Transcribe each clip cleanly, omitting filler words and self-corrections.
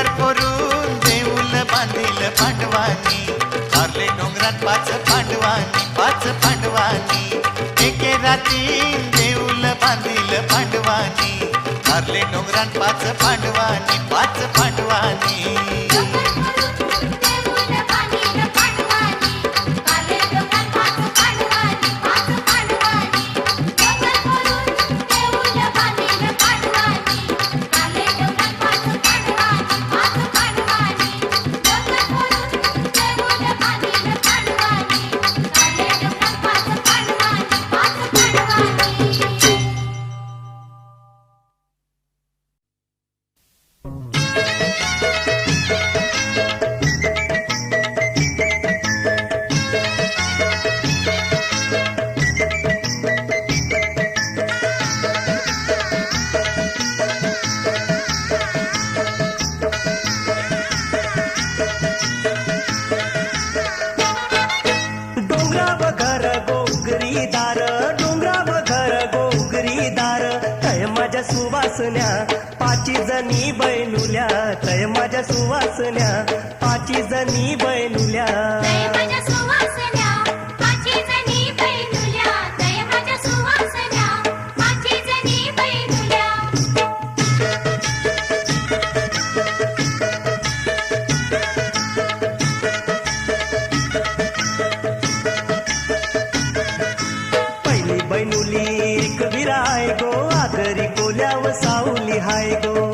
डोंगर कोरून देऊल बांधिल पांडवांनी, कारले डोंगरात पाच पांडवांनी, एके रात्री देऊल बांधिल पांडवांनी, कारले डोंगरात पाच पांडवांनी. सुवासन्या पाची जणी बैनुल्या, तय माझ्या सुवासन्या पाची जणी बैनुल्या. पहिली बैनुली एक विराय गो, आगरी कोल्याव सावली हाय गो.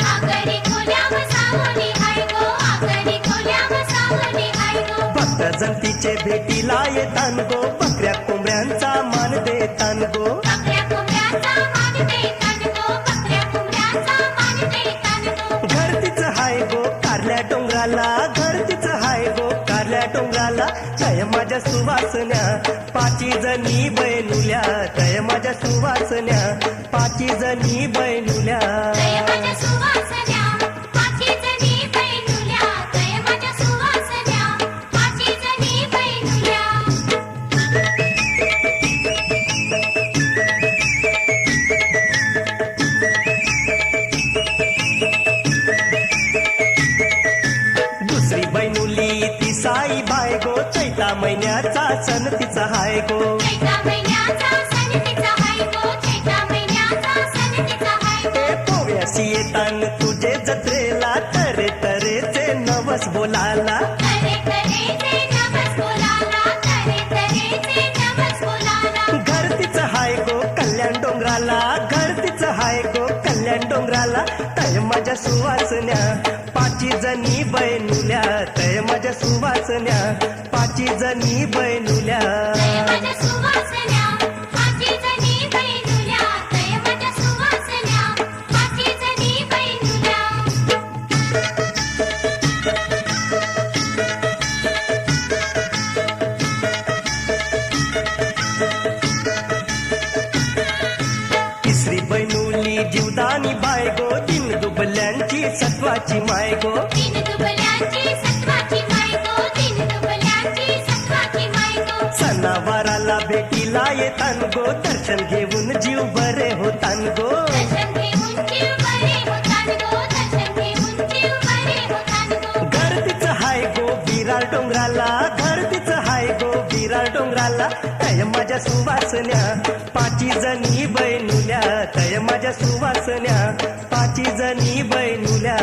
भक्त जंतीचे भेटीला येतान गो, बकऱ्या कोंबड्यांचा मान देतान गो. घर तिचं हाय गो कारल्या डोंगराला, घर तिचं हाय गो कारल्या डोंगराला. तय माझ्या सुवासन्या पाची जणी बैनुल्या, तय माझ्या सुवासन्या पाची जणी बैनुल्या. दुसरी बैनुली ती साई बाय गो, चैता महिन्याचा सण तिचा हाय गो. पोव्याशी येतान तुझे जत्रेला, तरे तरेचे नवस बोलाला. घर तिचं हाय गो कल्याण डोंगराला, घर तिचं हाय गो कल्याण डोंगराला. तय माझ्या सुवासन्या पाची जणी बैनुल्या, तय माझ्या सुवासन्या पाची जणी बैनुल्या. तिसरी बैनुली जीवदानी बाय गो, तीन दुबल्यांची सत्वाची माय गो. सणावाराला भेटीला येतान गो, दर्शन घेऊन जीव बरे होतान गो. घर तिचं हाय गो विरार डोंगराला, घर तिचं हाय गो विरार डोंगराला. तय माझ्या सुवासन्या पाची जणी बैनुल्या, तय माझ्या सुवासन्या पाची जणी बैनुल्या.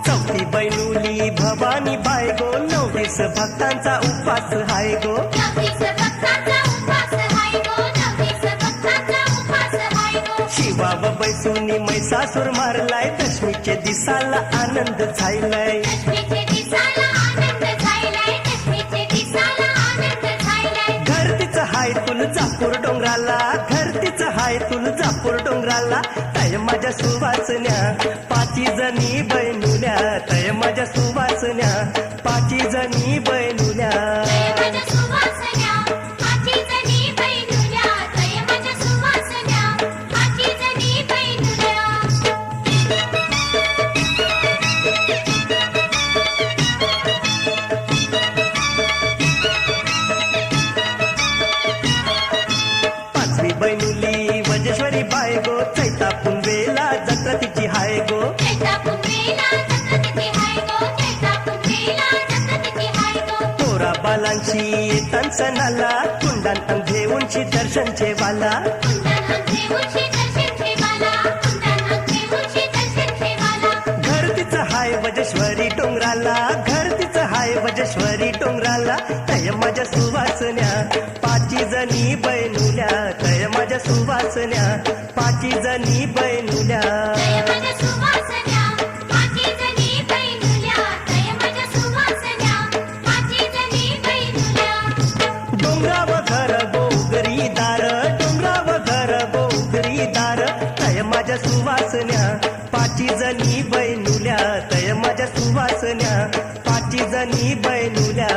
चौथी बैनुली भवानी बाय गो, 29 भक्तांचा उपवास हाय गो. शिवा व बैसुनी मैसासूर मारलाय, दशमीचे दिसाला आनंद झायलाय. घर तिचं हाय तुळजापूर डोंगराला, घर तिचं हाय तुळजापूर डोंगराला. तय माझ्या सुवासन्या पाची जणी बैनुल्या, तय माझ्या सुवासन्या पाची जणी बैनुल्या. सणाला कुंडन घेऊनची दर्शन ठेवाला घर तिचं हाय वजेश्वरी डोंगराला घर तिचं हाय वजेश्वरी डोंगराला तय माझ्या सुवासन्या पाची जणी बैनुल्या तय माझ्या सुवासन्या पाची जणी बैनुल्या डोंगराव घर बोगरी दार डोंगराव घर बोगरी दार तय माझ्या सुवासन्या पाची जणी बैनुल्या तय माझ्या सुवासन्या पाची जणी बैनुल्या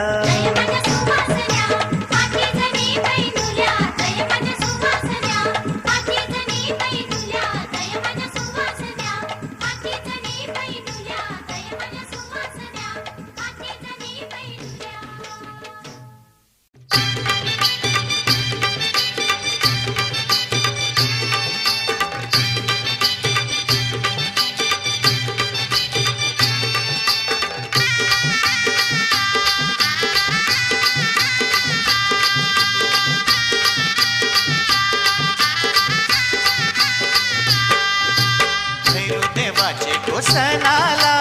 सणाला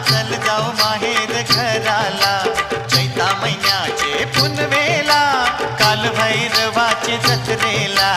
चल जाऊ माहेर घराला चैता महिन्याचे पुनवेला काल भैरवाचे जत्रेला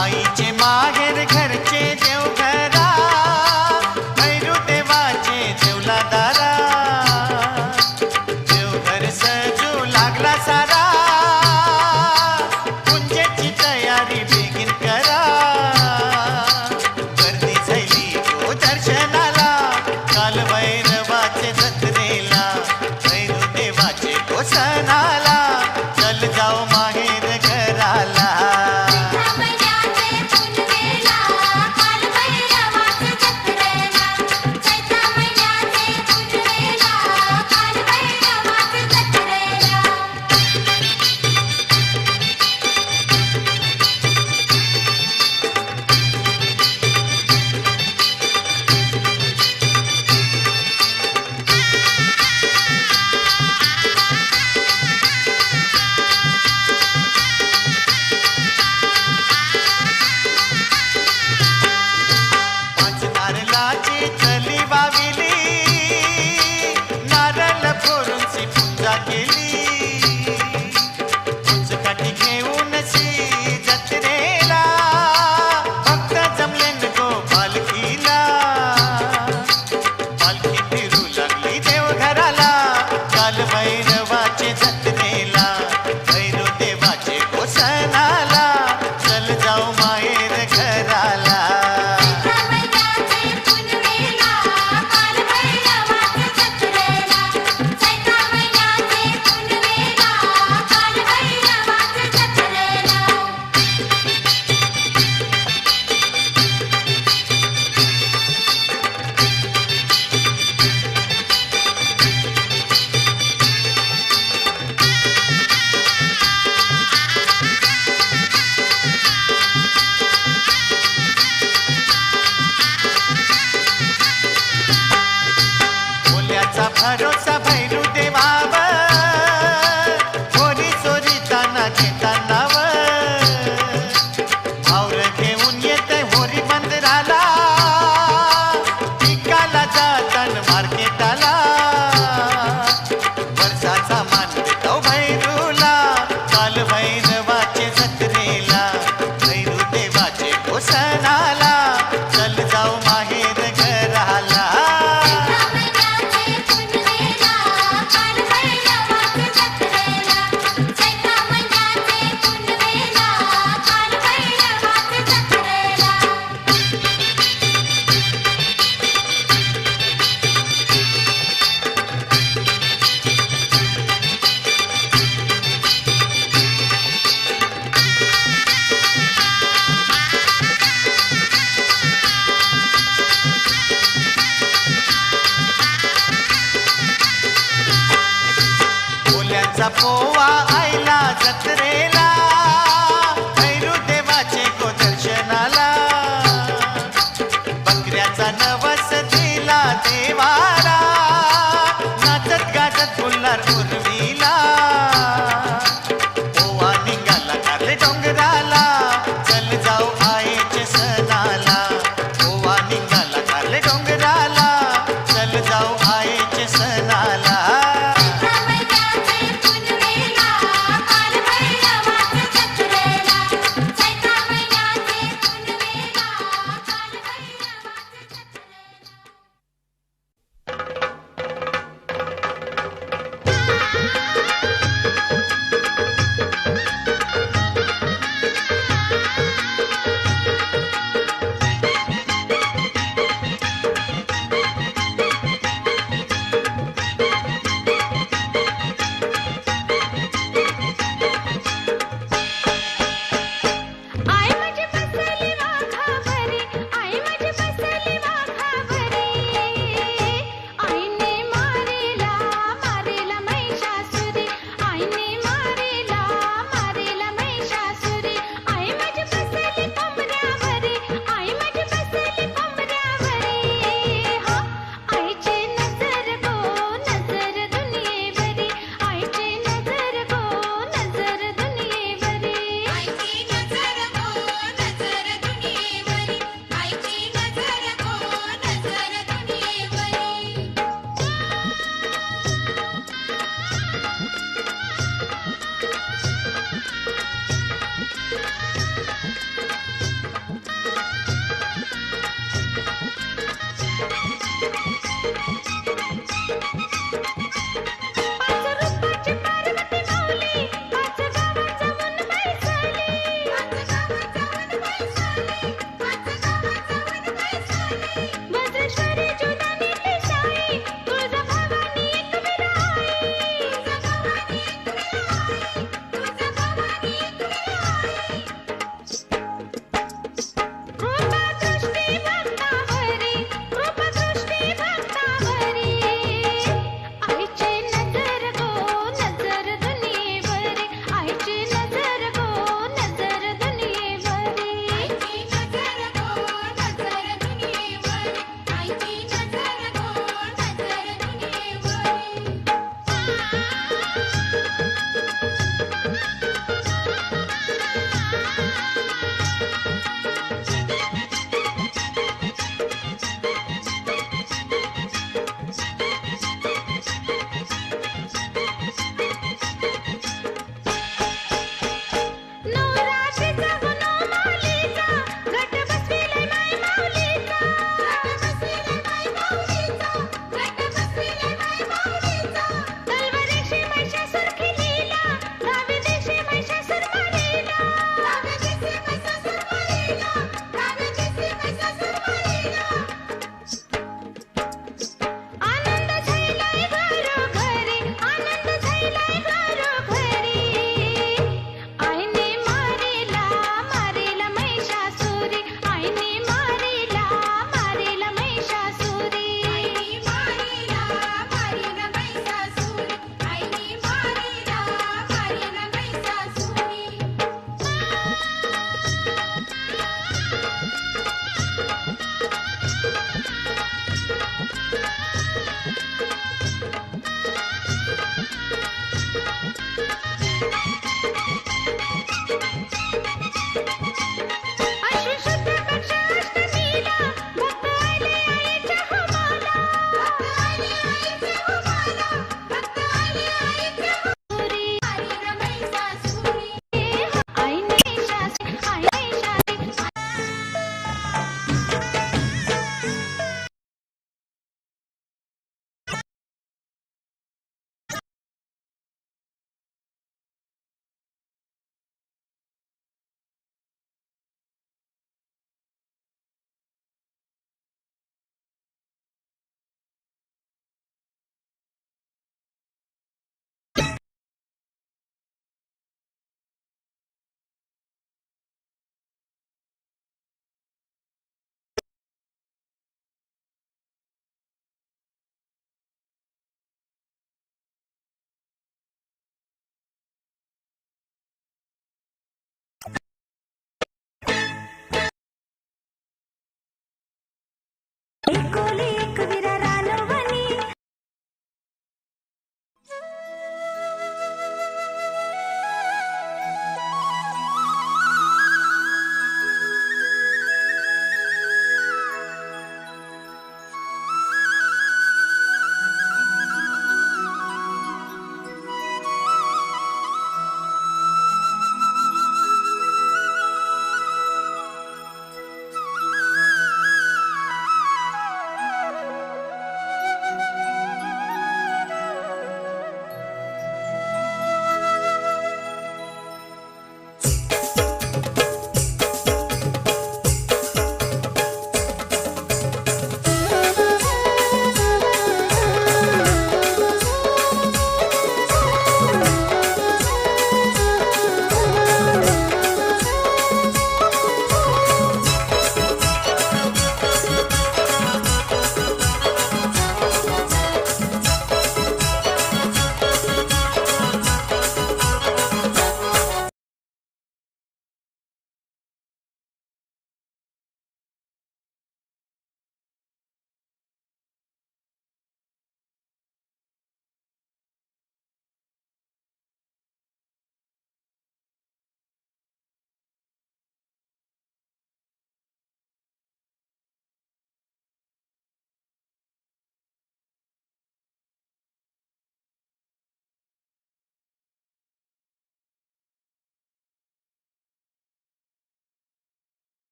आईचे माहेर घरचे देवघरा भैरू देवाचे देवला दारा देवघर सजू लागला सारा पुंजेची तयारी बेगीन करा गर्दी झाली तो दर्शनाला काल भैरवाचे जत्रेला भैरू देवाचे तो सणाला चल जाऊ माहेर घराला चली वाविली नारळ फोडून सी पूजा केली उंचकाठी घेऊन सी जत्रेला भक्त जमलेन गो पालखीला पालखी फिरू लागली देवघराला काल भैरवाचे जत्रेला भैरू देवाचे कोसनाला चल जाऊ माहेर घराला भरोसा भैरू देवावर चोरी चोरी ताना घेतानावर भावर घेऊन येते होरी मंदिराला पिकाला जातान मार्केटाला वर्षाचा मान देतो भैरूला काल भैरवाचे जत्रेला भैरू देवाचे कोसनाला चल जाऊ माहेर घराला अंधार उरविला ओवा निघाला कारले डोंगराला चल जाऊ आईच्या सणाला ओवा निघाला कारले डोंगराला चल जाऊ आईच्या सणाला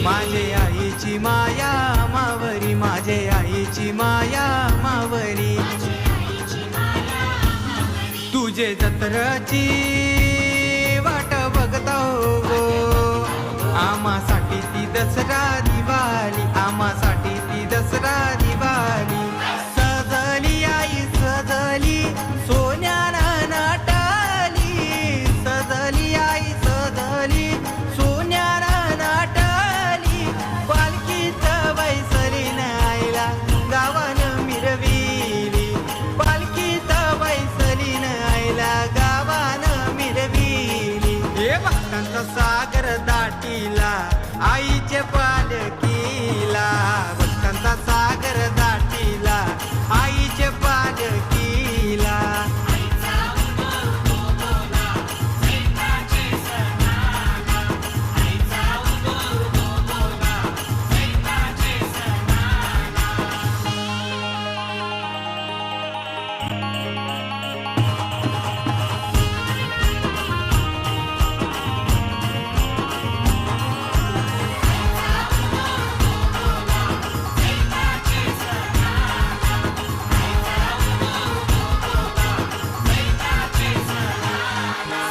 माझे आईची माया मावरी, माझे आईची माया मावरी, तुझे जत्रची वाट बघता हो, आम्हासाठी ती दसरा दिवाळी, आम्हासाठी ती दसरा दिवाळी. सजली आई सजली सोन्यानं नाटाली, सजली आई सजली सोन्यानं नाटाली, पालखीत बैसलीन आईला गावानं मिरविली, पालखीत बैसलीन आईला गावानं मिरविली. हे भक्तांचा सागर दाटीला आईचे पालखीला, भक्तांचा सागर दाटीला आईचे पालखीला.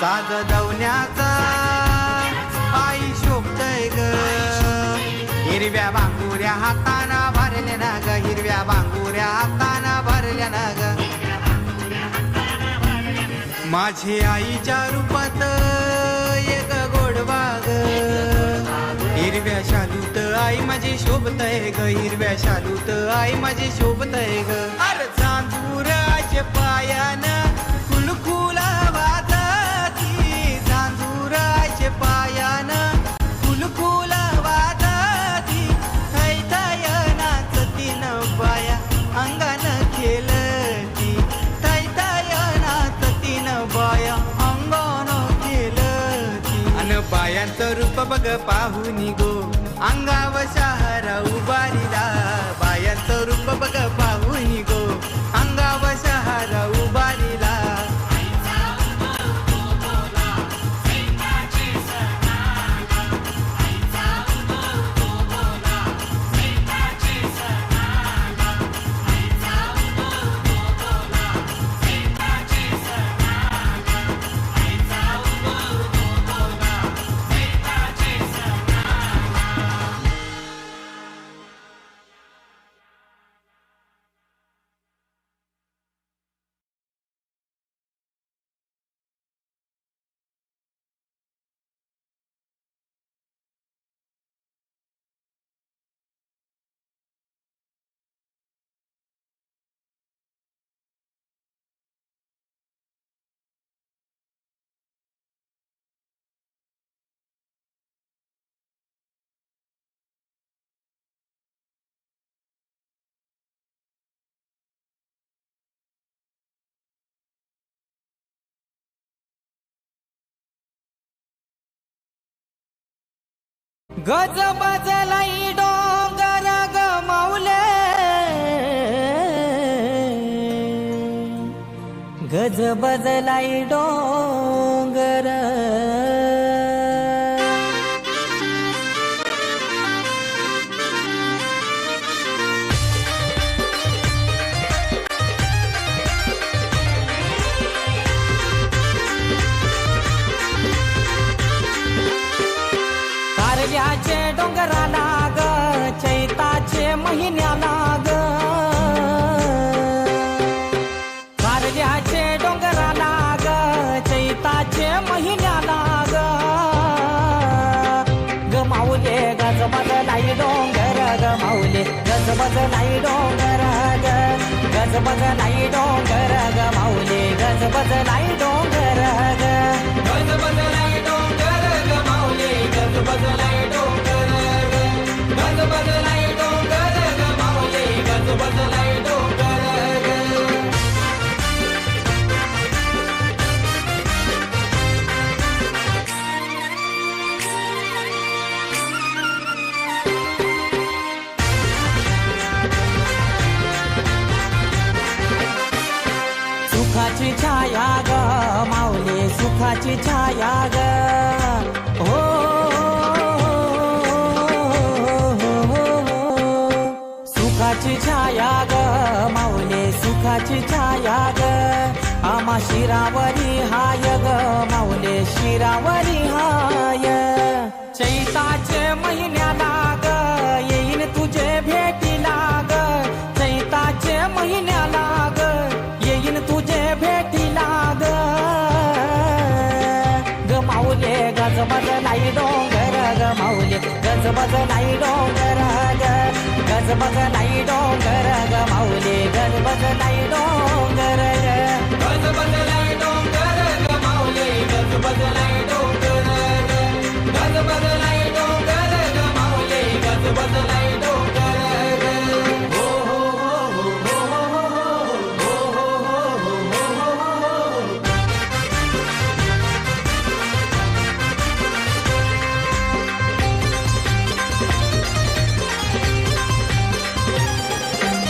साज दवण्याचा आई शोभतय ग, हिरव्या बांगुऱ्या हाताना भरल्या ना ग, हिरव्या बांगुऱ्या हाताना भरल्या ना ग. माझी आईच्या रूपात एक गोडवा ग, हिरव्या शालूत आई माझी शोभतय ग, हिरव्या शालूत आई माझी शोभतय ग. अरे चांदुराच्या पायानं कुलकुला वाजती, चांदुराच्या पायानं कुलकुला वाजती, थैथय नाचती न बाया अंगानं खेळती, थैथय नाचती न बाया अंगानं खेळती. अन बायांचं रूप बघ पाहुनी गो, अंगाव शहरा उभारीला, बायांचं रूप बघ पाहुनी गो, अंगाव शहरा उभारीला. गज बजलाई डोंगर ग माऊले, गज बजलाई डोंगर. कारल्याचे डोंगराला ग, चैताचे महिन्याला ग, कारल्याचे डोंगराला ग, चैताचे महिन्याला ग. ग माऊले गज बजलाई डोंगर ग माऊले, गज बजलाई डोंगर ग, गज बजलाई डोंगर ग माऊले, गज बजलाई डोंगर ग, गज बजलाई डोंगर ग माऊले, गज बजलाई डोंगर ग, गज बजलाई डोंगर ग माऊले, गज बजलाई डोंगर ग. सुखाची छाया ग माऊली, सुखाची छाया ग. हो सुखाची छाया ग माऊले सुखाची छाया ग आम्हा शिरावरी हाय ग माऊले शिरावरी हाय चैताचे महिन्याला ग येईन तुझे भेटीला ग चैताचे महिन्याला ग येईन तुझे भेटीला ग ग माऊले गजबज लाई डोंगर ग माऊले गजबज लाई डोंगर ग गजबज लाई डोंगर ग माऊले गजबज लाई डोंगर ग गजबज लाई डोंगर ग माऊले गजबज लाई डोंगर ग गजबज लाई डोंगर ग माऊले गजबज लाई डोंगर ग हो हो हो हो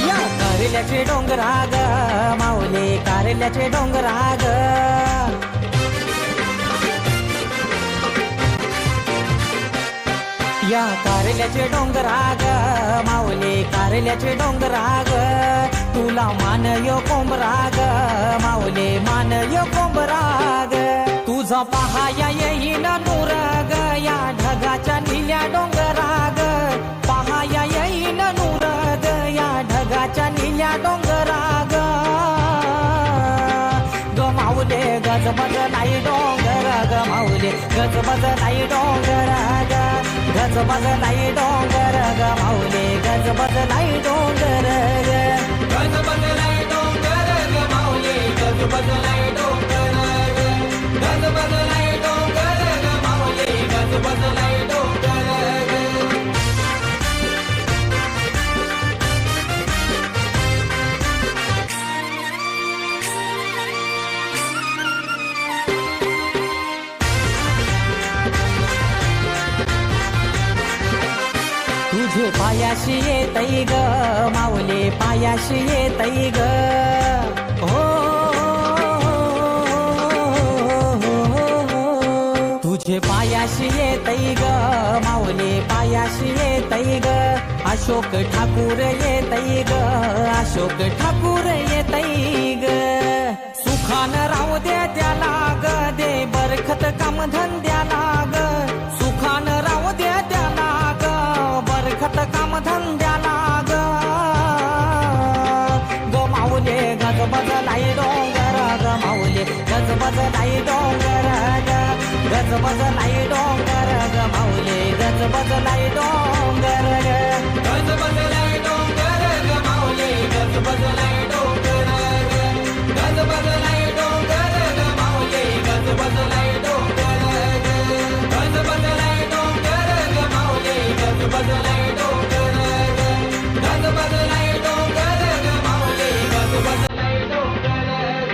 या कारल्याचे डोंगराग माऊले कारल्याचे डोंगराग या कारल्याचे डोंगराग माऊले कारल्याचे डोंगराग तुला मानयो कोंबराग माऊले मानयो कोंबराग तुझा पहाया येईन नूरग या ढगाच्या निल्या डोंगराग पहाया येईन नूरग या ढगाच्या निल्या डोंगराग ग माऊले गजबज लाई डोंगर ग माऊले गजबज लाई डोंगर ग गजबज लाई डोंगर ग माऊले गजबज लाई डोंगर ग गजबज लाई डोंगर ग माऊले गजबज लाई डोंगर ग गजबज लाई डोंगर ग माऊले गजबज लाई डोंगर ग तुझे पायाशी येतई ग माऊले पायाशी येतई ग हो तुझे पायाशी येतई ग माऊले पायाशी येतई ग अशोक ठाकूर येतई ग अशोक ठाकूर येतई ग सुखान राहू दे त्याला ग दे बरखत काम धंद्याला ग सुखान राहू दे त्याला ग बरखत काम धंद्याला ग ग माऊले गजबज लाई डोंगर ग माऊले गजबज लाई डोंगर ग गजबज लाई डोंगर ग माऊले गजबज लाई डोंगर ग गजबज लाई डोंगर ग माऊले गजबज लाई डोंगर ग गजबज लाई डोंगर ग माऊले गजबज लाई डोंगर ग गजबज लाई डोंगर ग माऊले गजबज लाई डोंगर ग गजबज लाई डोंगर ग माऊले गजबज लाई डोंगर ग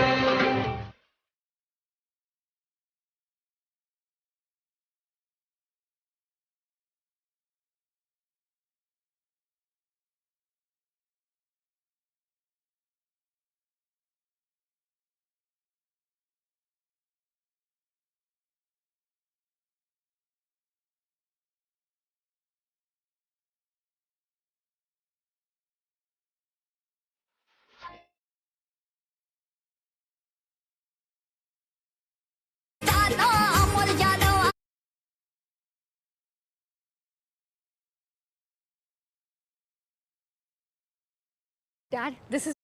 Dad, this is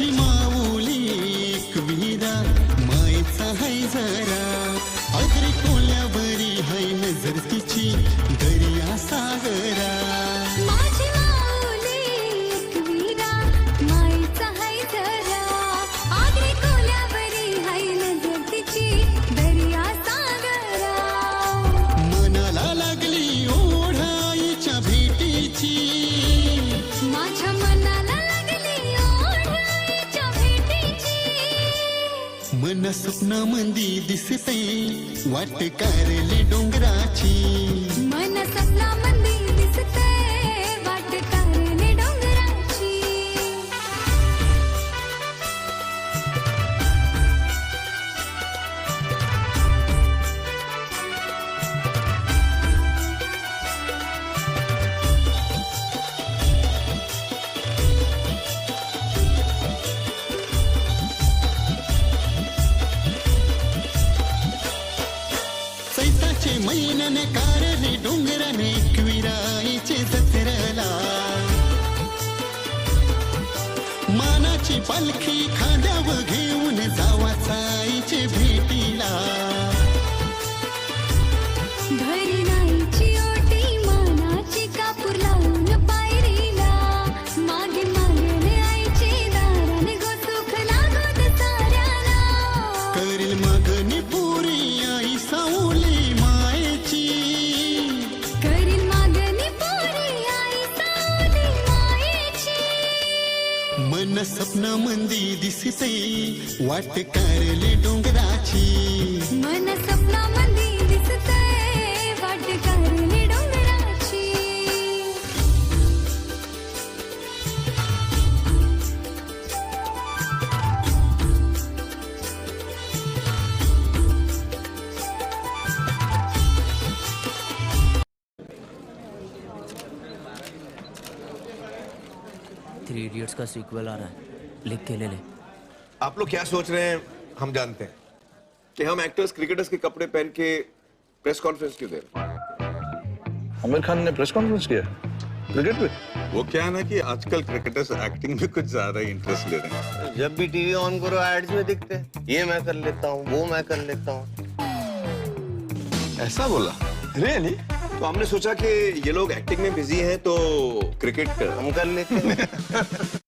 माझी माऊली एक विरा मायचा हाय जरा अगरी कोल्यावरी हाय नजर तिची दर्या सागरा माझी माऊली एक विरा माईचा हाय जरा आगरी कोल्यावरी हाय नजर तिची दर्या सागरा मनाला लागली ओढ आईच्या भेटीची माझ्या मनाला लागली ओढ आईच्या भेटीची मन स्वप्नामंदी दिसते वाट कारली डोंगराची मन सपना मंदी दिसते वाट कारली डोंगराची चैताचे महिन्याने कारले डोंगराने एकविराईचे जत्रेला मानाची पालखी खांद्यावर घेऊन जावाचा आईचे भेटीला भरी नाहीची ओटी मानाची कापूर लावून पायरीला मागे मागे आईचे दाराने गो सुख लागत साऱ्याला करील मागणी पुरी आई सावली मायेची करील मागणी पोरी आई सावली मायेची मन स्वप्नामंदी दिसते वाट कारली डोंगराची मन सपना मंदी दिसते वाट कारली डोंगराची थ्री इडियट्स का सीक्वल आ रहा है लिख के ले ले आप लोग क्या सोच रहे हैं हम जानते हैं कि हम एक्टर्स क्रिकेटर्स के कपड़े पहन के प्रेस कॉन्फ्रेंस क्यों दे रहे हैं? आमिर खान ने प्रेस कॉन्फ्रेंस किया क्रिकेट पे वो क्या है ना कि आजकल क्रिकेटर्स एक्टिंग में कुछ ज्यादा इंटरेस्ट ले रहे हैं। जब भी टीवी ऑन करो एड्स में दिखते हैं ये मैं कर लेता हूँ वो मैं कर लेता हूँ ऐसा बोला रियली तो हमने सोचा कि ये लोग एक्टिंग में बिजी हैं तो क्रिकेट हम कर लेते हैं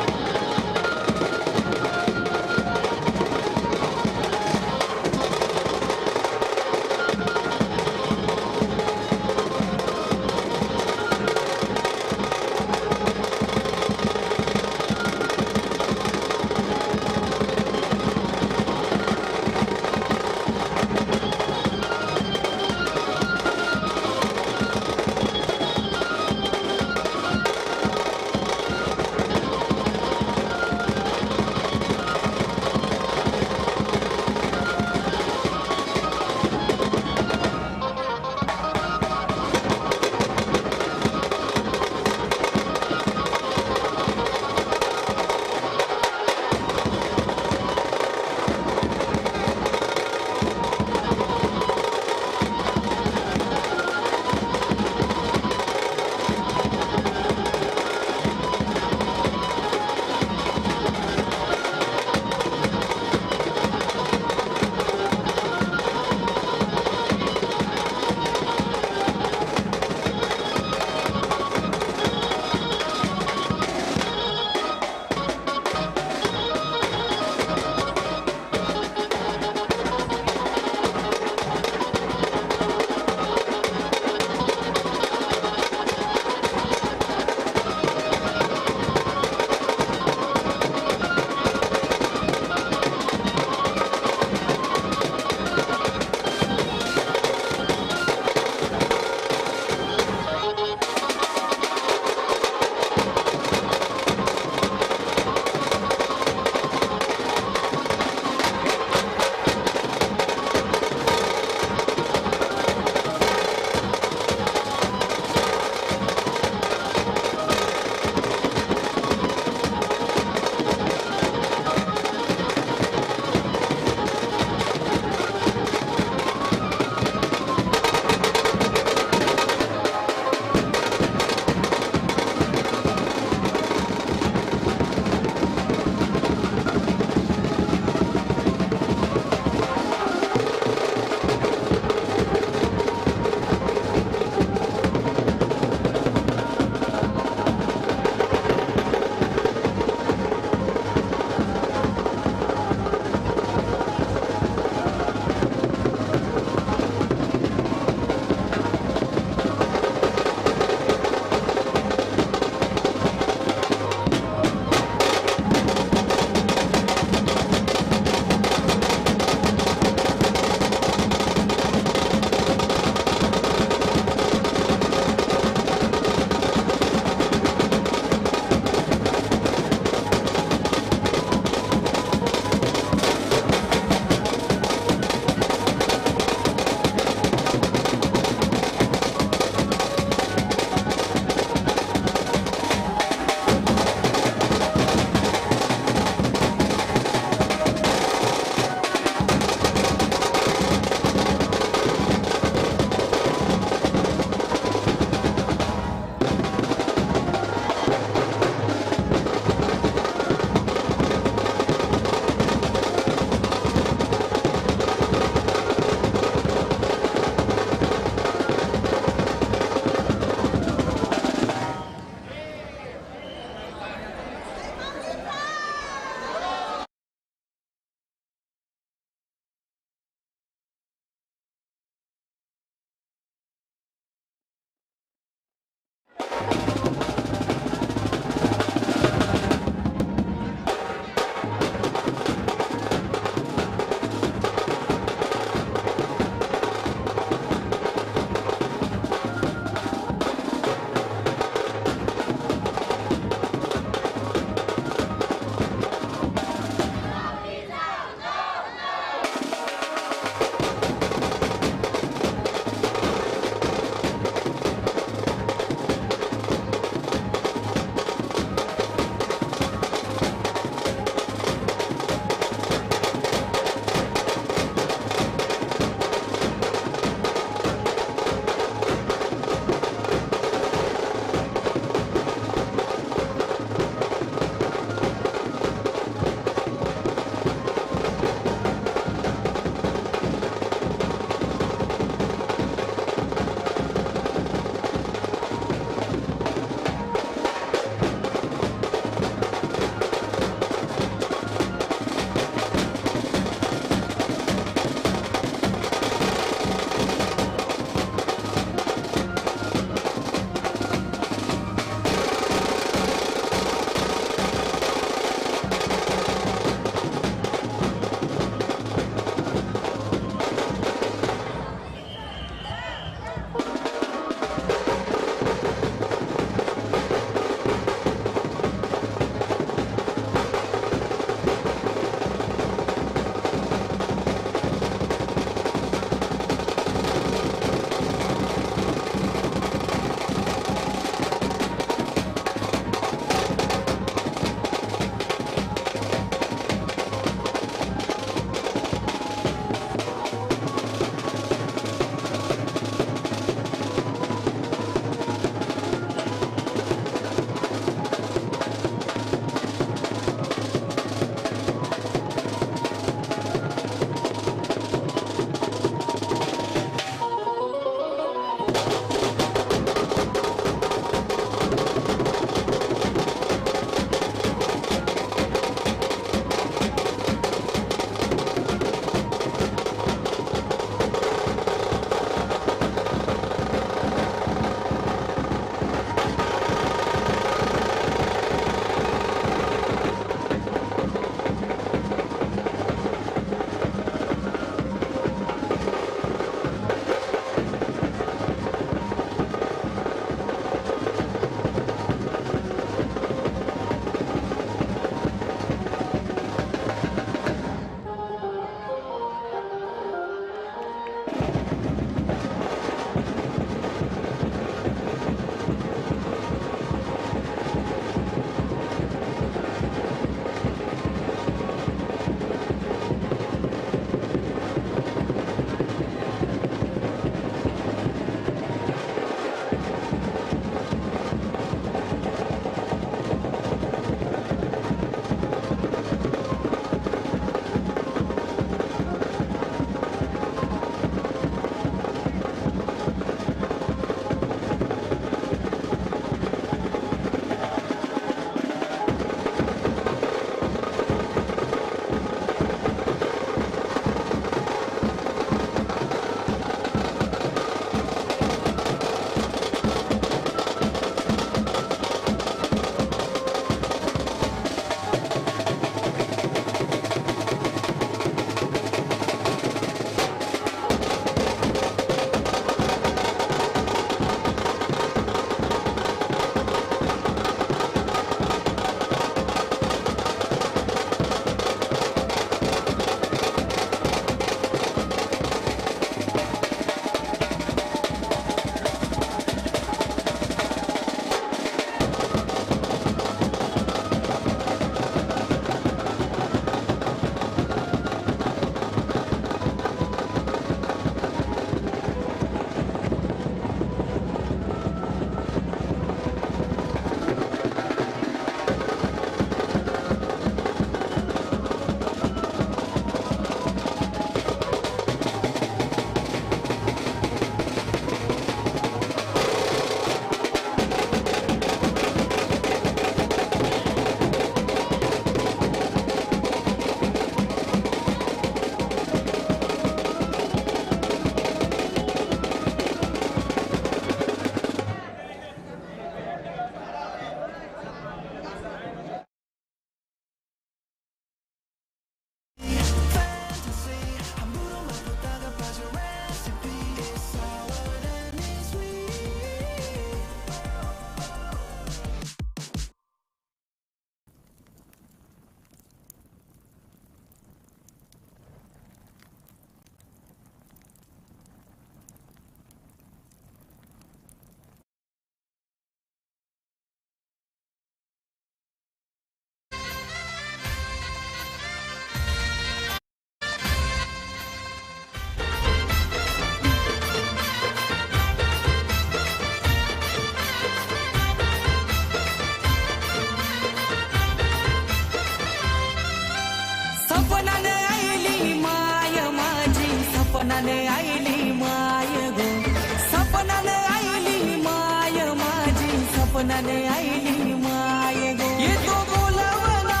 आईली माय गो येतो बोलवला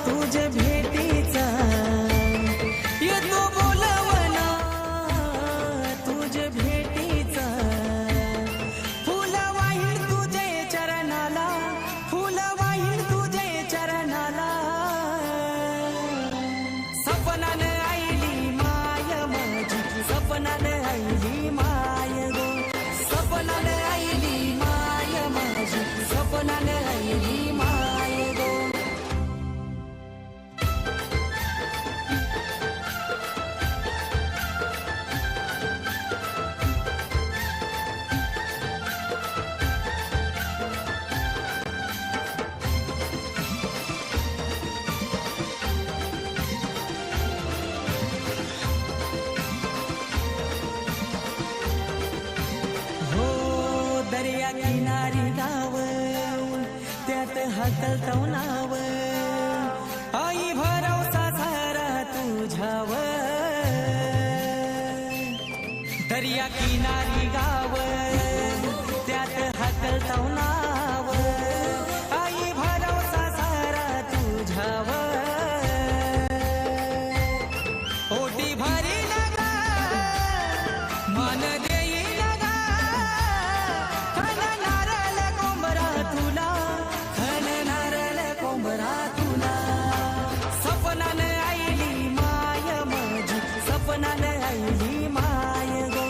तुझ्या भेटीचा येतो बोलवला तुझ्या भेटीचा फुल वाहील तुझे चरणाला फुल वाहील तुझे चरणाला सपनान आईली माय माझी सपनान आईली माय गो सपनान आईली माय माझी सपनान आईली माय गो हो दर्या किनारी गाव त्यात हकलतो नाव आई भरवसा सारा तुझ्यावर दर्या किनारी गाव त्यात हकलतो नाव आई भरवसा सारा तुझ्यावर ओटी भरी लगा मन देई लगा खन नारळ कोंबरा तुला खन नारळ कोंबरा तुला सपनान आईली माय माझी सपनान आईली माय गो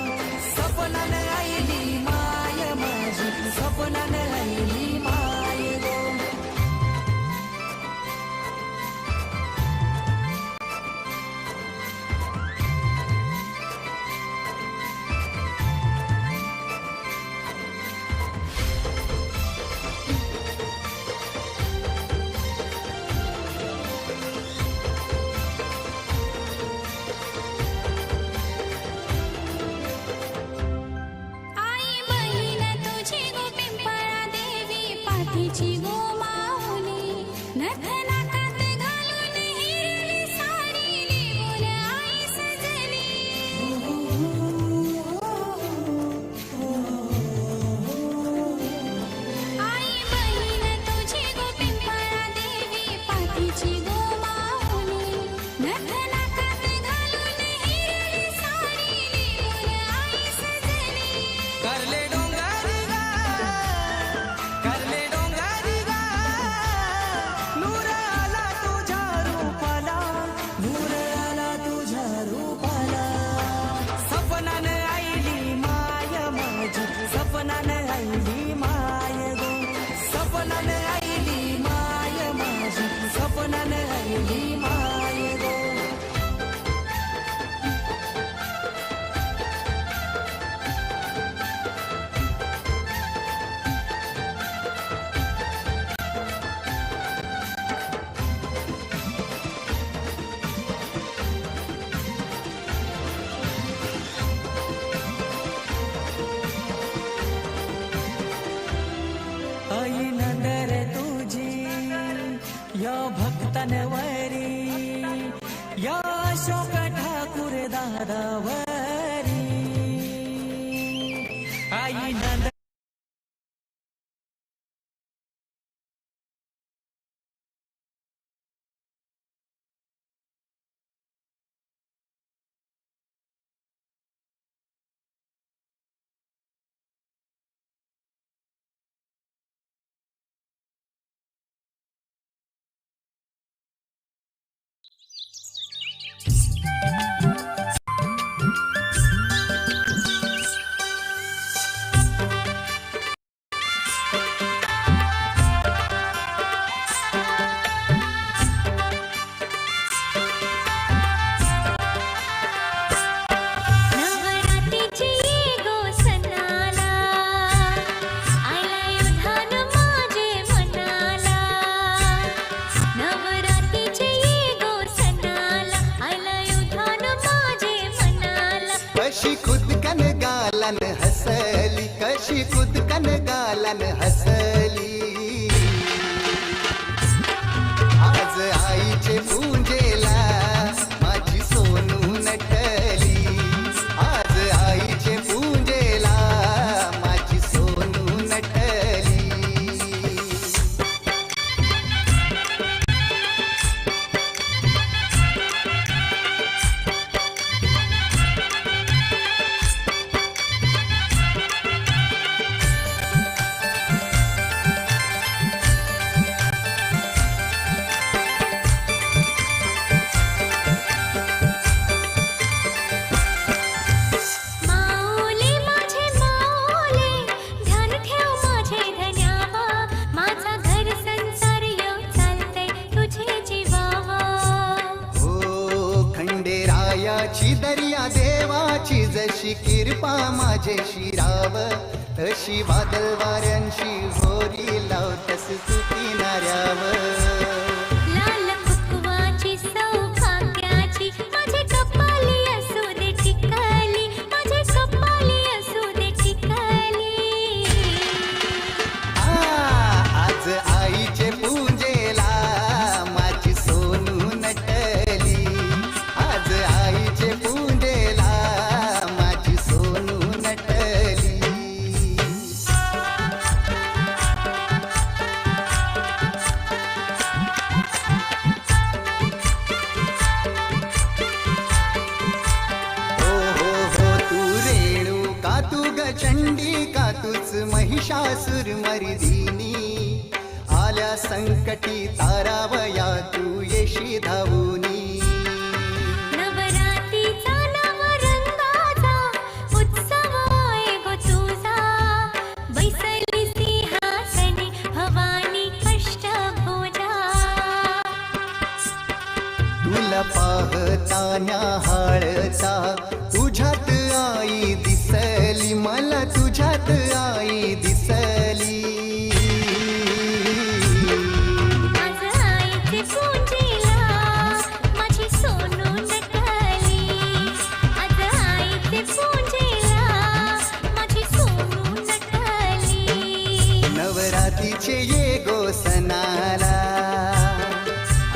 सपनान आईली माय माझी सपनान आईली माय गो आई बहीण तुझी गो पिंपळा देवी पाठीची गो माऊली नथनाकात घालून हिरवी साडी लिहून आई सजली आई बहीण तुझी गो पिंपळा देवी पाठीची गो माऊली नथनाकात घालून हिरवी साडी लिहून आई सजली करले डोंगरी गा नूर आला तुझ्या रूपाला नूर आला तुझ्या रूपाला सपनान आईली माय माझी सपनान आईली माय गो सपनान आईली माय माझी सपनान आईली माय गो आई नंदर तुझी या भक्तांवरी या अशोक ठाकूर दादावरी आई नंद गालन हसली कशी खुदकन गालन हसली आज आईचे पूजेला माझी सोनू नटली आज आईचे पूजेला माझी सोनू नटली तशी कृपा माझे शिराव तशी बादल वाऱ्यांशी होरी लावतस तू किनाऱ्यावर लाल कुकवाची सौभाग्याची माझे कपाली असू दे टिकली माझे कपाली असू दे टिकली आज आईचे पूजेला माझी सोनू नटली आज आईचे पूजेला माझी सोनू नटली हो तू रेणुका तू ग चंडिका तूच महिषासुर मर्दिनी आल्या संकटी तारावया तू येशी धावूनी नवरात्रीचा नवरंगाचा उत्सव आहे गो तुझा बैसली सिंहासनी भवानी अष्टभुजा तुला पाहता न्याहाळता तुझ्यात आई दिसली मला तुझ्यात आई दिसली आज आईचे पूजेला माझी सोनू नटली आज आईचे पूजेला माझी सोनू नटली नवरात्रीचे ये गो सणाला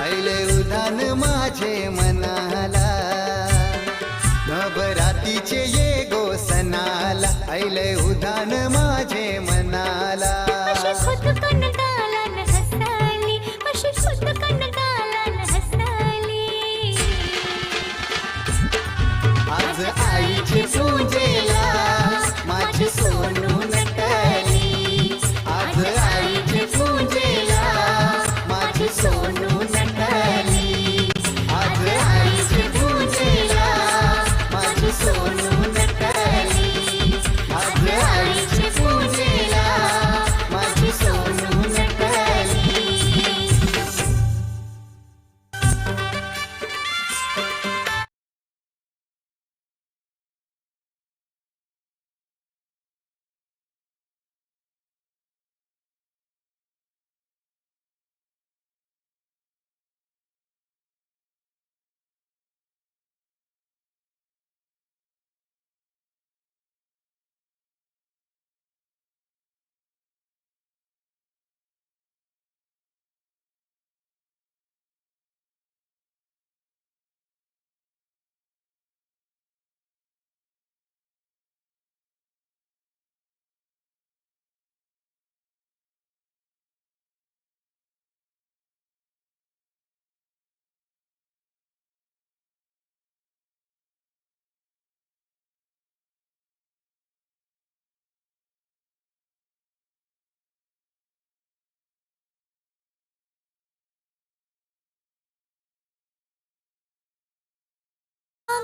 ऐले उधान माझे मनाला नवरात्रीचे ये गो सणाला ऐले उधान माझे मनाला अशी खुद कनगालान हसली अशी खुद कनगालान हसली आज आईची पूजेला माझी सोनू नटली आज आईची पूजेला माझी सोनू नटली आज आईची पूजेला माझी सोनू नटली आज आईची पूजेला माझी सोनू नटली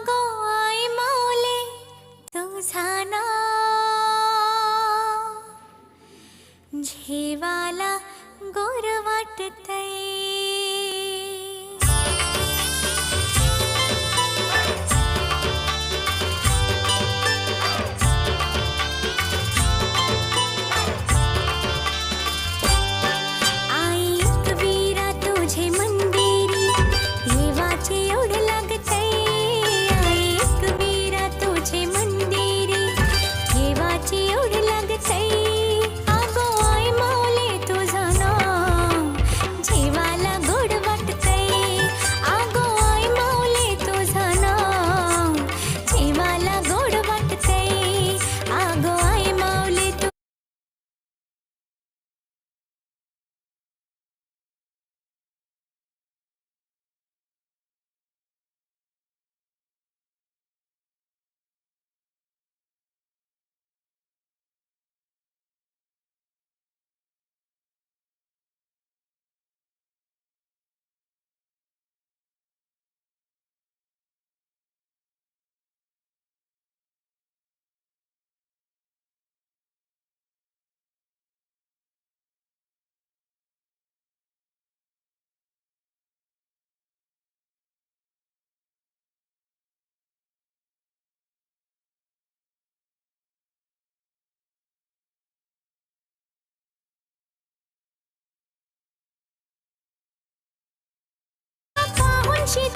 गो आई माऊले तुझा नाव झेवाला गोर वाटतय आई एकवीरा तुझे मंदिरी देवाचे ओढ लागतय आई एकवीरा तुझे मंदिरी देवाची ओढ लागतय अगो आई माऊले तुझा नाव झेवाला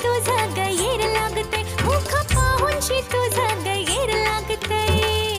तुझं गैर लागतंय मुख पाहूनशी तुझं गैर लागतंय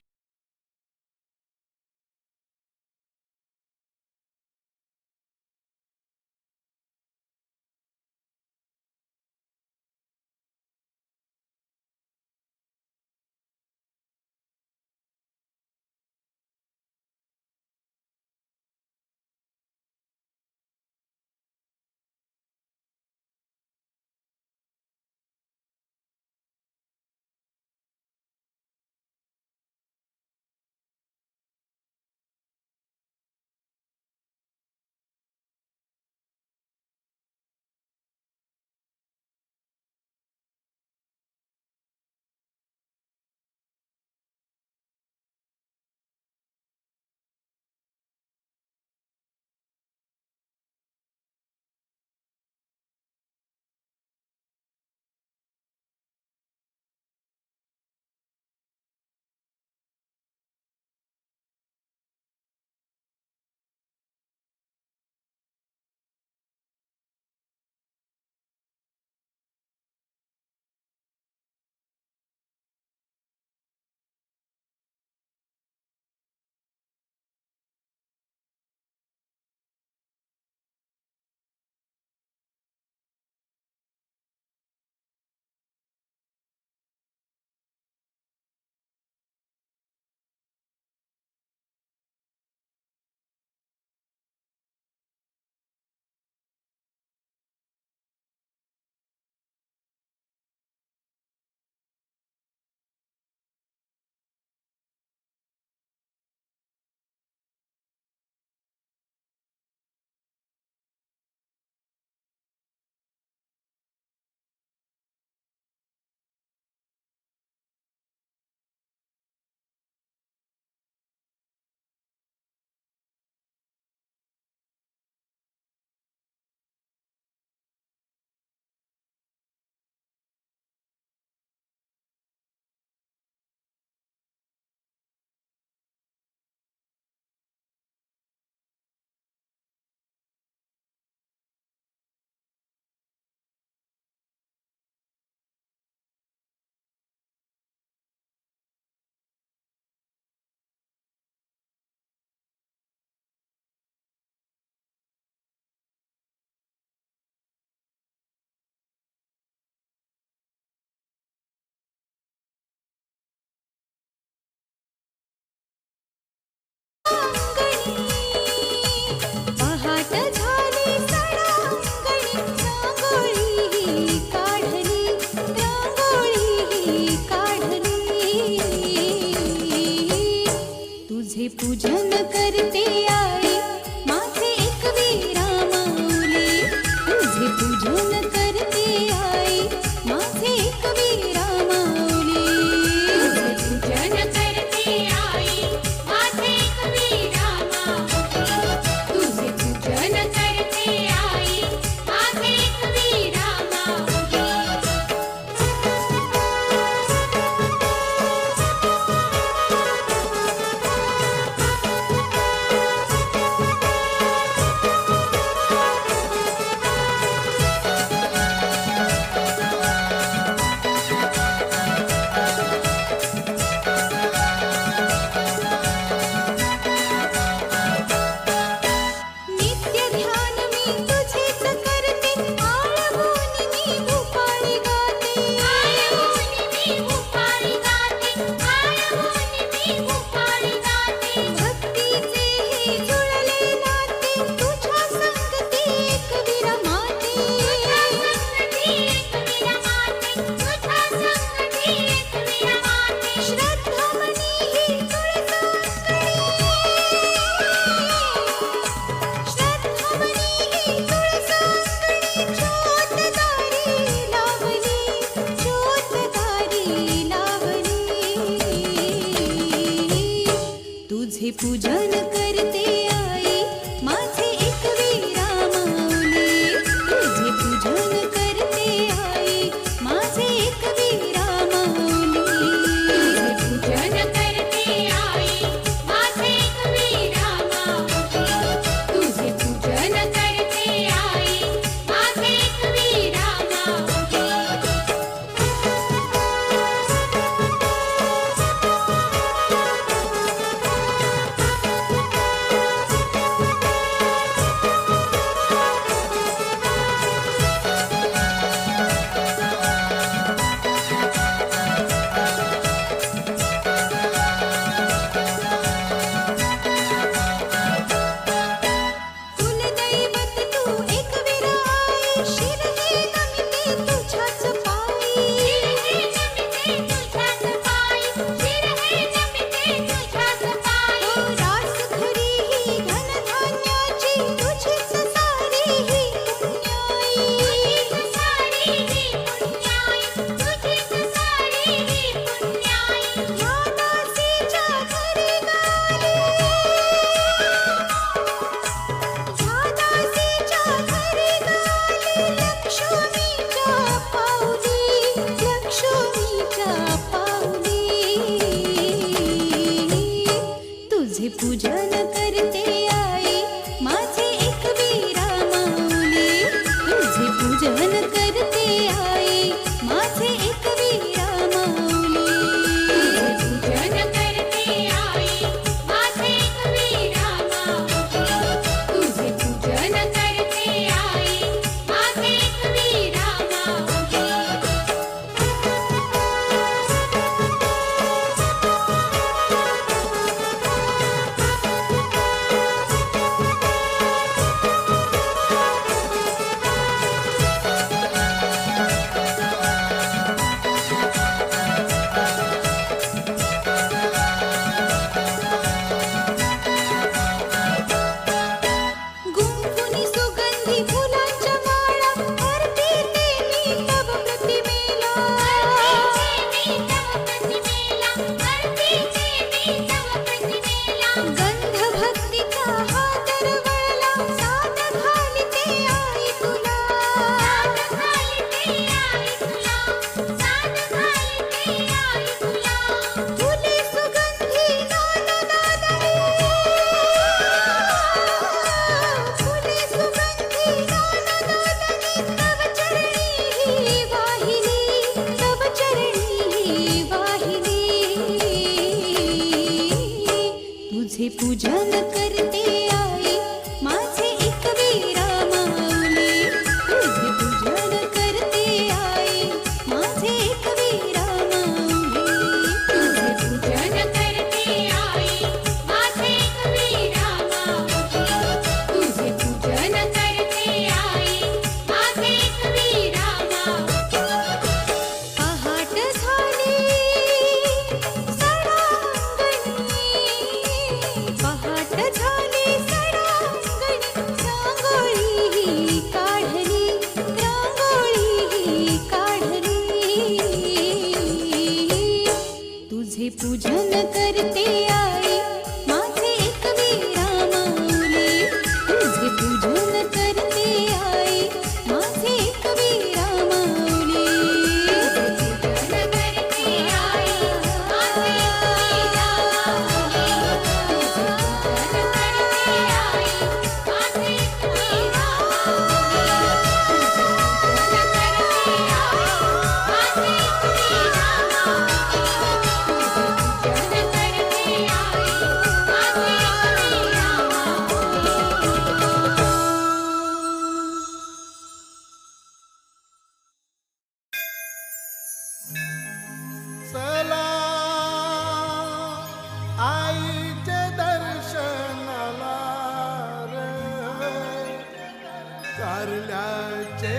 कारल्याचे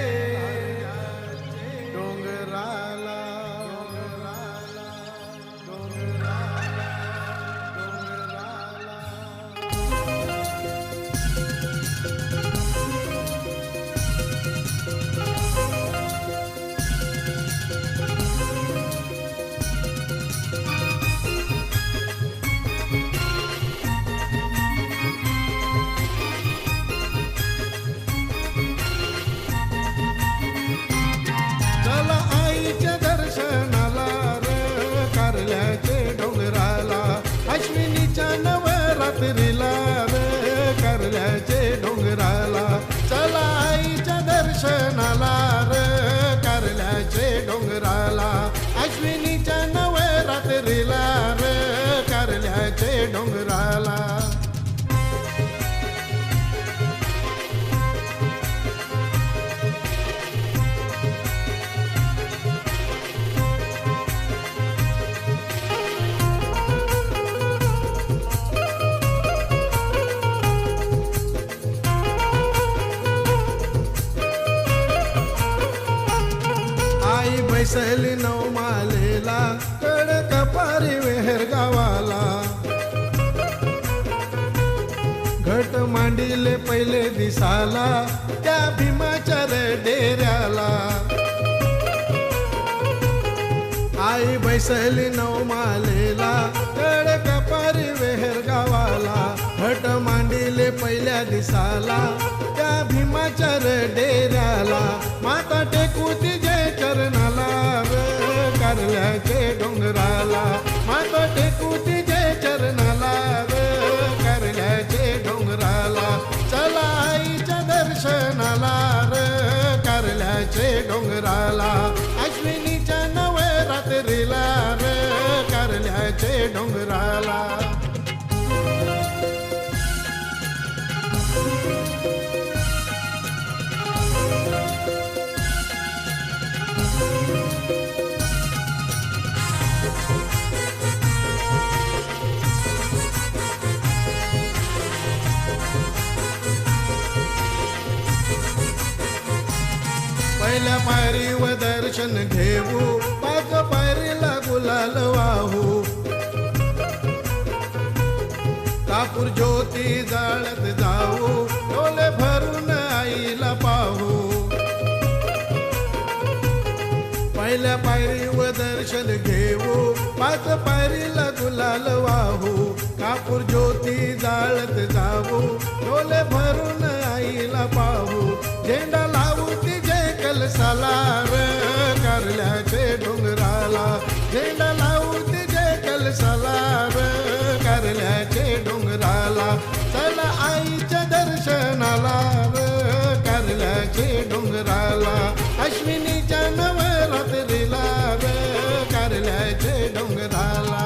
डोंगराला चला आईच्या दर्शनाला रे कारल्याचे डोंगराला अश्विनीच्या नवरात्रीला रे कारल्याचे डोंगराला चला आईच्या दर्शनाला रे कारल्याचे डोंगराला अश्विनीच्या नवरात्रीला रे कारल्याचे डोंगराला आई बैसली नवमालेला कड कपारी वेहर गावाला घट मांडिले पहिले दिसाला त्या भीमाच्या रे डेऱ्याला आई बैसली नवमालेला कड कपारी वेहर गावाला घट मांडिले पहिल्या दिसाला त्या भीमाच्या रे डेऱ्याला माता टेकूती जय चरणाला रे कारल्याचे डोंगराला माता टेकूती जय चरणाला रे कारल्याचे डोंगराला चला आईच्या दर्शनाला रे कारल्याचे डोंगराला अश्विनीच्या नवरात्रीला रे कारल्याचे डोंगराला पहिल्या पायरीवर दर्शन घेऊ पाच पायरीला गुलाल वाहू कापूर ज्योती जाळत जाऊ डोले भरून आईला पाहू पहिल्या पायरीवर दर्शन घेऊ पाच पायरीला गुलाल वाहू कापूर ज्योती जाळत जाऊ डोले भरून आईला पाहू झेंडा लावू ती जय कलसाला रे कारल्याचे डोंगराला झेंडा लावू ती जय कलसाला रे कारल्याचे डोंगराला चला आईच्या दर्शनाला रे कारल्याचे डोंगराला अश्विनीच्या नवरात्रीला रे कारल्याचे डोंगराला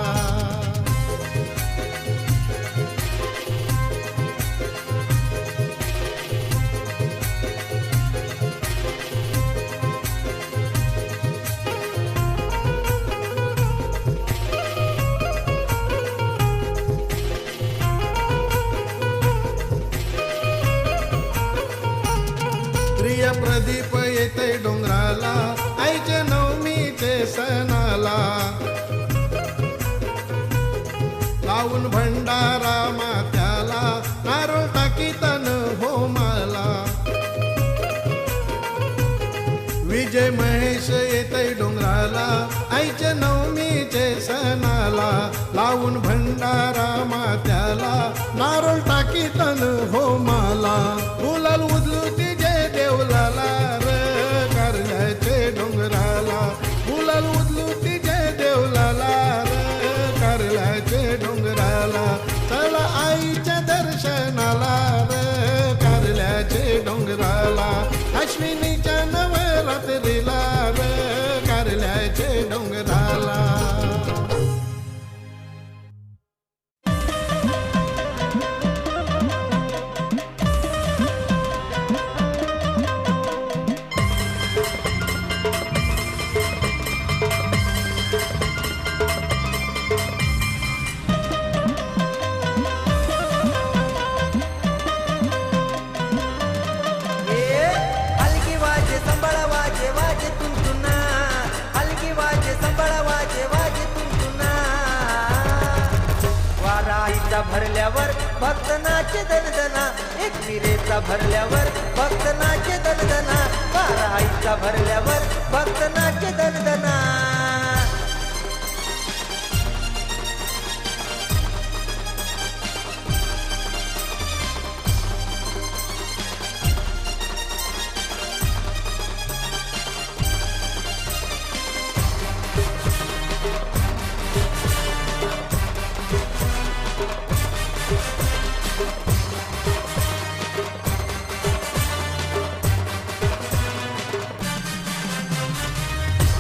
प्रिय प्रदीप येते डोंगराला आईचे नवमीचे सणाला लावून भंडारा मात्याला नारळ टाकीतन होमाला विजय महेश येते डोंगराला आईचे नवमीचे सणाला लावून भंडारा मात्याला नारळ टाकीतन होमाला गुलाल उजलूती जय देवलाला रे कारल्याचे डोंगराला गुलाल उजलूती जय देवलाला रे कारल्याचे डोंगराला चला आईच्या दर्शनाला रे कारल्याचे डोंगराला अश्विनीच्या नवरात्रीला रे कारल्याचे डोंगराला भरल्यावर भक्त नाचे दणदणा एकविरेचा भरल्यावर भक्त नाचे दणदणा बारा आईचा भरल्यावर भक्त नाचे दणदणा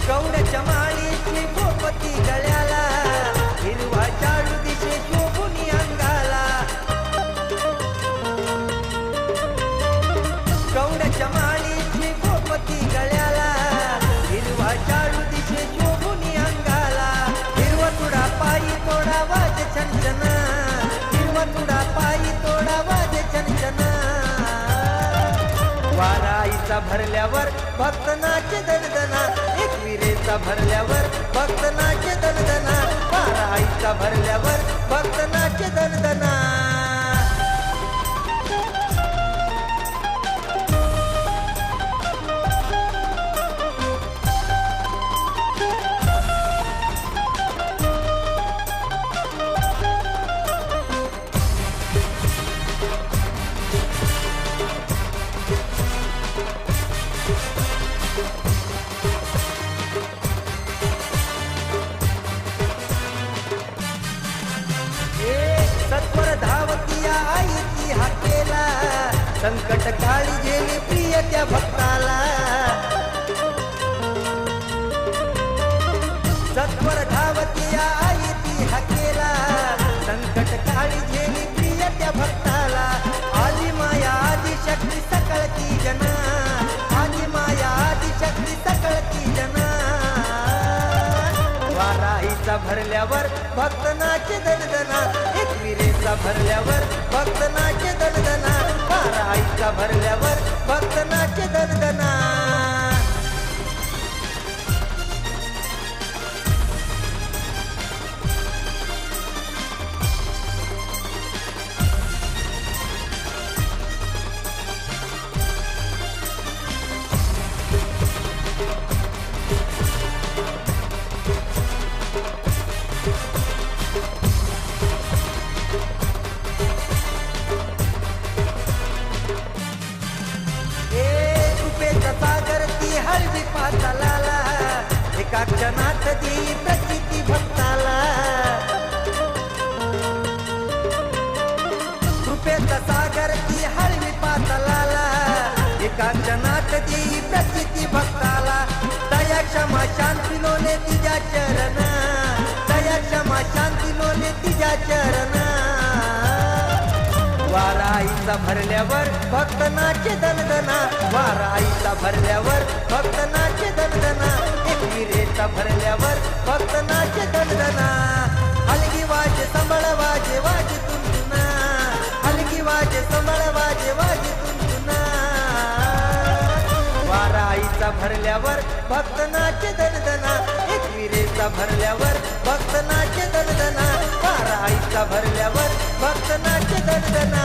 कवड्याच्या माळीची गोपती गळ्याला हिरवा चालू दिशे शोभुनी अंगाला कवड्याच्या माळीची गोपती गळ्याला हिरवा चालू दिशे शोभुनी अंगाला हिरवा तुडा पायी तोडा वाज छनछना हिरवा तुडा पायी तोडा वाज छनछना वारा आईचा भरल्यावर भक्त नाचे दणदणा एकविरेचा भरल्यावर भक्त नाचे दणदणा बारा आईचा भरल्यावर भक्त नाचे दणदणा सत्वर धावती आई ती हाकेला संकट काळी गेली प्रिय त्या भक्ताला सत्वर धावती आई ती हाकेला संकट काळी गेली प्रिय त्या भक्ताला आली माया आदि शक्ती सकळती जना आली माया आदि शक्ती सकळती जना वाराईचा भरल्यावर भक्त नाचे दणदणा एकविरेचा भरल्यावर भक्त नाचे दणदणा बारा आईचा भरल्यावर भक्त नाचे दणदणा हळवी पाताला एका क्षणात दी प्रचिती भक्ताला कृपेचा सागर ती हळवी पाताला एका क्षणात दी प्रचिती भक्ताला दया क्षमा शांती लोले तिच्या चरण दया क्षमा शांती लोले तिच्या चरण वारा आईचा भरल्यावर भक्त नाचे दणदणा वारा आईचा भरल्यावर भक्त नाचे दणदणा एकविरेचा भरल्यावर भक्त नाचे दणदणा हलगी वाजे संबळ वाजे वाजे तुंतुना हलगी वाजे संबळ वाजे वाजे तुंतुना वारा आईचा भरल्यावर भक्त नाचे दणदणा एकविरेचा भरल्यावर भक्त नाचे दणदणा वारा आईचा भरल्यावर भक्त नाचे दणदणा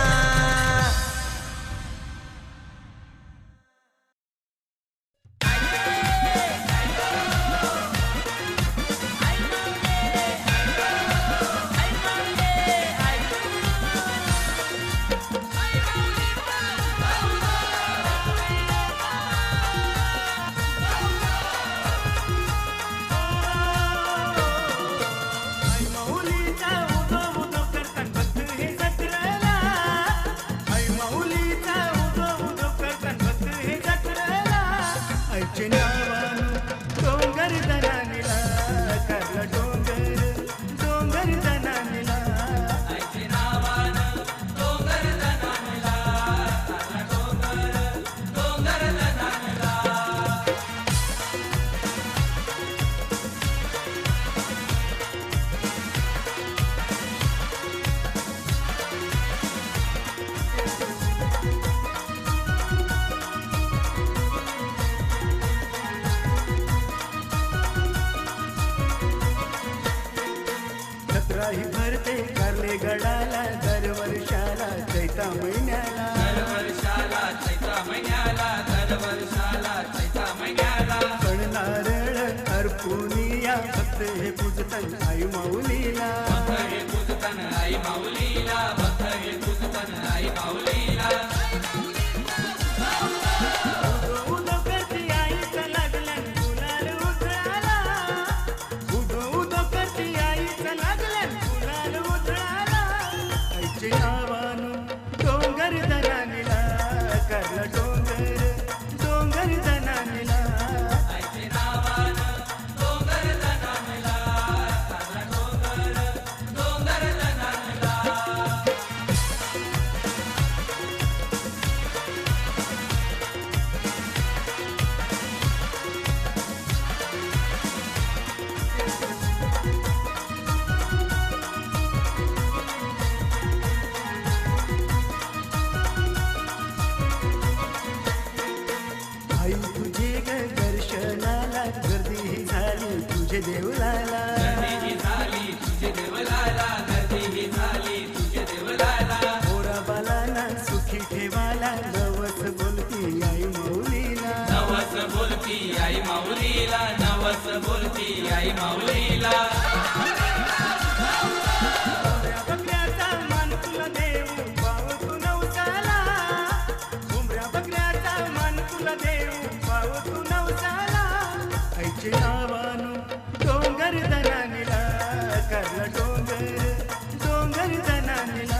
तुझे देवलाला पोरा बालाला सुखी ठेवाला नवस बोलती आई मौलीला कोंबड्या बकऱ्याचा मान तुला देऊ पाव तू नवसाला कोंबड्या बकऱ्याचा मान तुला देऊ पाव तू नवसाला आईचे नावानु डोंगर दनानीला करला डोंगर दनानीला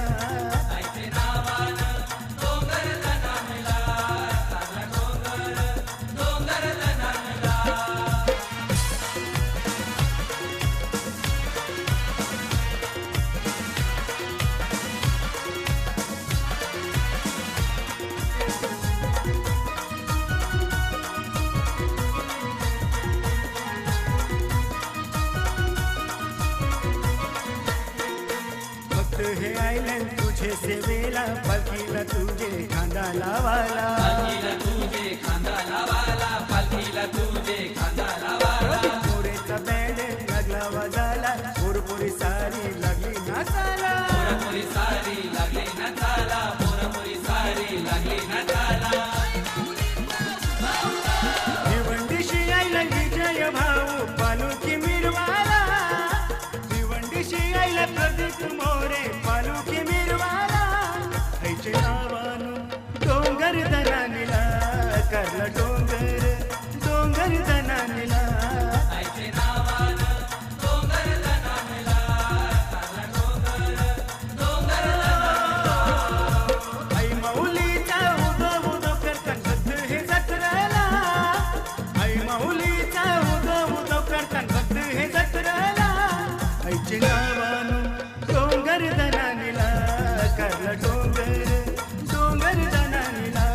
फक्त हे आयलंड तुझे सेवेला पालखीला तुझे खांदा लावाला पोरेचा बँड लागला वाजाला पोरपोरी सारी लागली नाचाला भिवंडीशी आयला विजय भाऊ पालुकी मिरवाला भिवंडीशी आयला प्रदीप मोरे पालुकी मिरवाला आईचे नावानु डोंगर दनानीला करला डोंगर दनानीला आई माऊलीचा उदो करतान भक्त हे जत्राला आई माऊलीचा उदो करतान भक्त हे जत्राला आईचे नावानु डोंगर दनानीला करला डोंगर दनानीला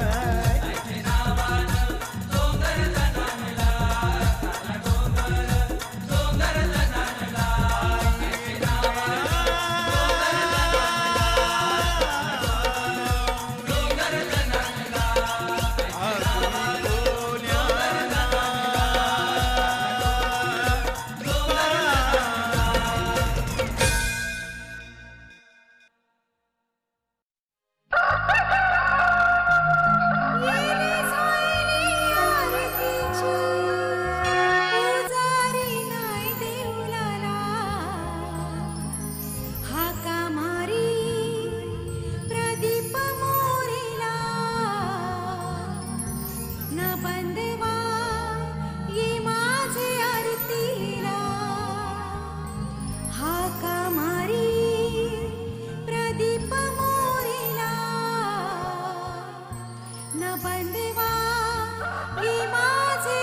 बंदवा ये माझे